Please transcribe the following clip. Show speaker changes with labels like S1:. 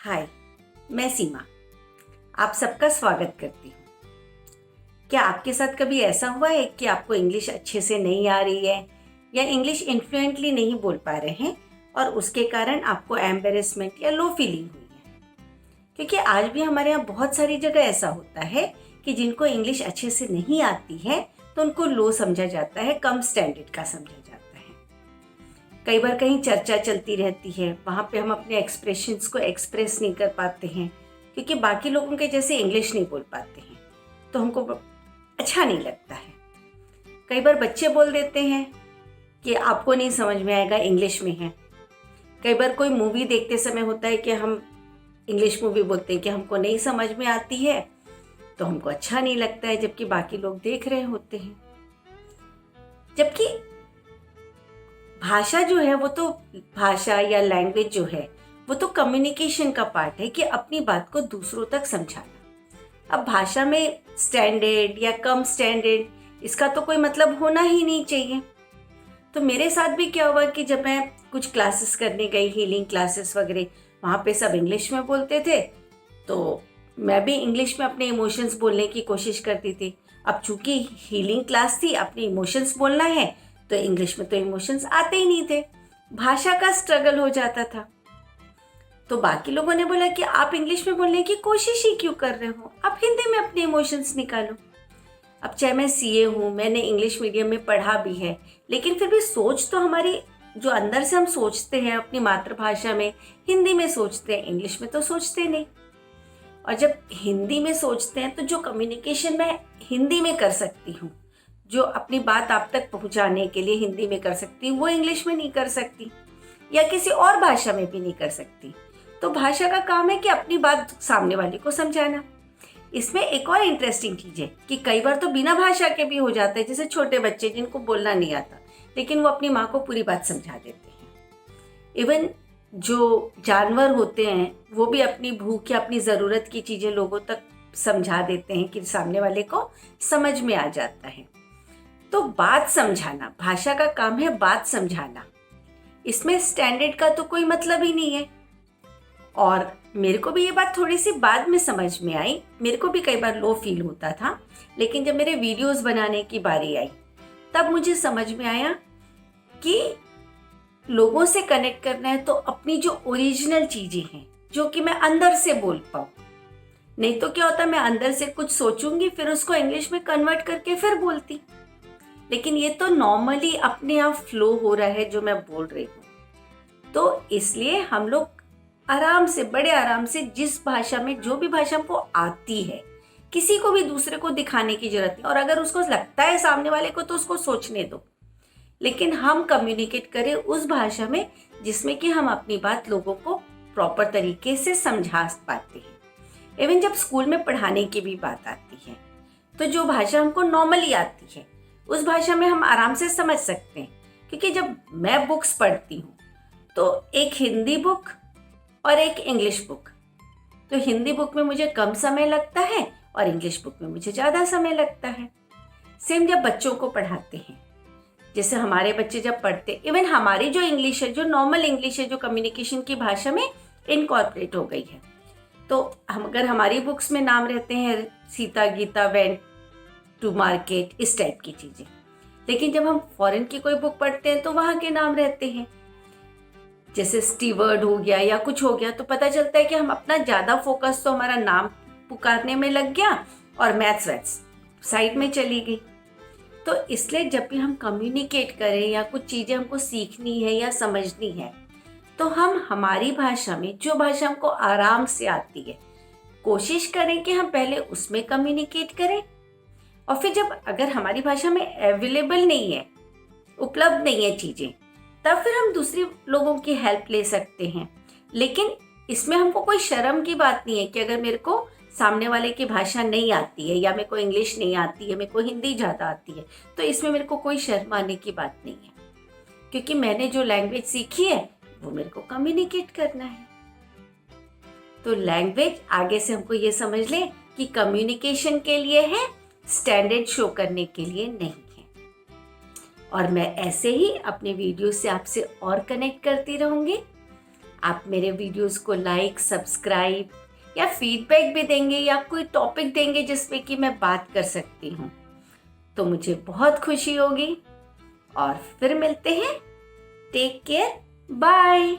S1: हाय, मैं सीमा आप सबका स्वागत करती हूँ। क्या आपके साथ कभी ऐसा हुआ है कि आपको इंग्लिश अच्छे से नहीं आ रही है या इंग्लिश इन्फ्लुएंटली नहीं बोल पा रहे हैं और उसके कारण आपको एम्बेरसमेंट या लो फीलिंग हुई है? क्योंकि आज भी हमारे यहाँ बहुत सारी जगह ऐसा होता है कि जिनको इंग्लिश अच्छे से नहीं आती है तो उनको लो समझा जाता है, कम स्टैंडर्ड का समझा जाता है। कई बार कहीं चर्चा चलती रहती है, वहाँ पे हम अपने एक्सप्रेशंस को एक्सप्रेस नहीं कर पाते हैं क्योंकि बाकी लोगों के जैसे इंग्लिश नहीं बोल पाते हैं, तो हमको अच्छा नहीं लगता है। कई बार बच्चे बोल देते हैं कि आपको नहीं समझ में आएगा, इंग्लिश में है। कई बार कोई मूवी देखते समय होता है कि हम इंग्लिश मूवी बोलते हैं कि हमको नहीं समझ में आती है, तो हमको अच्छा नहीं लगता है, जबकि बाकी लोग देख रहे होते हैं। जबकि भाषा जो है वो तो भाषा या लैंग्वेज जो है वो तो कम्युनिकेशन का पार्ट है कि अपनी बात को दूसरों तक समझाना। अब भाषा में स्टैंडर्ड या कम स्टैंडर्ड इसका तो कोई मतलब होना ही नहीं चाहिए। तो मेरे साथ भी क्या हुआ कि जब मैं कुछ क्लासेस करने गई, हीलिंग क्लासेस वगैरह, वहाँ पे सब इंग्लिश में बोलते थे, तो मैं भी इंग्लिश में अपने इमोशंस बोलने की कोशिश करती थी। अब चूंकि हीलिंग क्लास थी, अपने इमोशंस बोलना है, तो इंग्लिश में तो इमोशंस आते ही नहीं थे, भाषा का स्ट्रगल हो जाता था। तो बाकी लोगों ने बोला कि आप इंग्लिश में बोलने की कोशिश ही क्यों कर रहे हो, आप हिंदी में अपने इमोशंस निकालो। अब चाहे मैं सीए हूँ, मैंने इंग्लिश मीडियम में पढ़ा भी है, लेकिन फिर भी सोच तो हमारी जो अंदर से हम सोचते हैं अपनी मातृभाषा में, हिंदी में सोचते हैं, इंग्लिश में तो सोचते नहीं। और जब हिंदी में सोचते हैं तो जो कम्युनिकेशन मैं हिंदी में कर सकती हूँ, जो अपनी बात आप तक पहुंचाने के लिए हिंदी में कर सकती हूँ, वो इंग्लिश में नहीं कर सकती या किसी और भाषा में भी नहीं कर सकती। तो भाषा का काम है कि अपनी बात सामने वाले को समझाना। इसमें एक और इंटरेस्टिंग चीज़ है कि कई बार तो बिना भाषा के भी हो जाता है, जैसे छोटे बच्चे जिनको बोलना नहीं आता लेकिन वो अपनी माँ को पूरी बात समझा देते हैं। इवन जो जानवर होते हैं वो भी अपनी भूख या अपनी ज़रूरत की चीज़ें लोगों तक समझा देते हैं कि सामने वाले को समझ में आ जाता है। तो बात समझाना, भाषा का काम है बात समझाना, इसमें स्टैंडर्ड का तो कोई मतलब ही नहीं है। और मेरे को भी ये बात थोड़ी सी बाद में समझ में आई, मेरे को भी कई बार लो फील होता था, लेकिन जब मेरे वीडियोस बनाने की बारी आई तब मुझे समझ में आया कि लोगों से कनेक्ट करना है तो अपनी जो ओरिजिनल चीज़ें हैं, जो कि मैं अंदर से बोल पाऊँ। नहीं तो क्या होता, मैं अंदर से कुछ सोचूंगी, फिर उसको इंग्लिश में कन्वर्ट करके फिर बोलती। लेकिन ये तो नॉर्मली अपने आप फ्लो हो रहा है जो मैं बोल रही हूँ। तो इसलिए हम लोग आराम से, बड़े आराम से, जिस भाषा में, जो भी भाषा हमको आती है, किसी को भी दूसरे को दिखाने की जरूरत नहीं। और अगर उसको लगता है सामने वाले को तो उसको सोचने दो, लेकिन हम कम्युनिकेट करें उस भाषा में जिसमें कि हम अपनी बात लोगों को प्रॉपर तरीके से समझा पाते हैं। इवन जब स्कूल में पढ़ाने की भी बात आती है तो जो भाषा हमको नॉर्मली आती है उस भाषा में हम आराम से समझ सकते हैं। क्योंकि जब मैं बुक्स पढ़ती हूँ तो एक हिंदी बुक और एक इंग्लिश बुक, तो हिंदी बुक में मुझे कम समय लगता है और इंग्लिश बुक में मुझे ज़्यादा समय लगता है। सेम जब बच्चों को पढ़ाते हैं, जैसे हमारे बच्चे जब पढ़ते, इवन हमारी जो इंग्लिश है, जो नॉर्मल इंग्लिश है, जो कम्युनिकेशन की भाषा में इनकॉर्पोरेट हो गई है, तो हम अगर हमारी बुक्स में नाम रहते हैं Sita Gita went to market, इस टाइप की चीज़ें, लेकिन जब हम फॉरेन की कोई बुक पढ़ते हैं तो वहाँ के नाम रहते हैं, जैसे स्टीवर्ड हो गया या कुछ हो गया, तो पता चलता है कि हम अपना ज़्यादा फोकस तो हमारा नाम पुकारने में लग गया और मैथ्स वैथ्स साइड में चली गई। तो इसलिए जब भी हम कम्युनिकेट करें या कुछ चीज़ें हमको सीखनी है या समझनी है, तो हम हमारी भाषा में, जो भाषा हमको आराम से आती है, कोशिश करें कि हम पहले उसमें कम्युनिकेट करें। और फिर जब अगर हमारी भाषा में अवेलेबल नहीं है, उपलब्ध नहीं है चीज़ें, तब फिर हम दूसरी लोगों की हेल्प ले सकते हैं। लेकिन इसमें हमको कोई शर्म की बात नहीं है कि अगर मेरे को सामने वाले की भाषा नहीं आती है या मेरे को इंग्लिश नहीं आती है, मेरे को हिंदी ज़्यादा आती है, तो इसमें मेरे को कोई शर्माने की बात नहीं है, क्योंकि मैंने जो लैंग्वेज सीखी है वो मेरे को कम्युनिकेट करना है। तो लैंग्वेज आगे से हमको ये समझ लें कि कम्युनिकेशन के लिए है, स्टैंडर्ड शो करने के लिए नहीं है। और मैं ऐसे ही अपने वीडियो से आपसे और कनेक्ट करती रहूँगी। आप मेरे वीडियोस को लाइक, सब्सक्राइब या फीडबैक भी देंगे या कोई टॉपिक देंगे जिसपे कि मैं बात कर सकती हूँ, तो मुझे बहुत खुशी होगी। और फिर मिलते हैं। Take care, bye.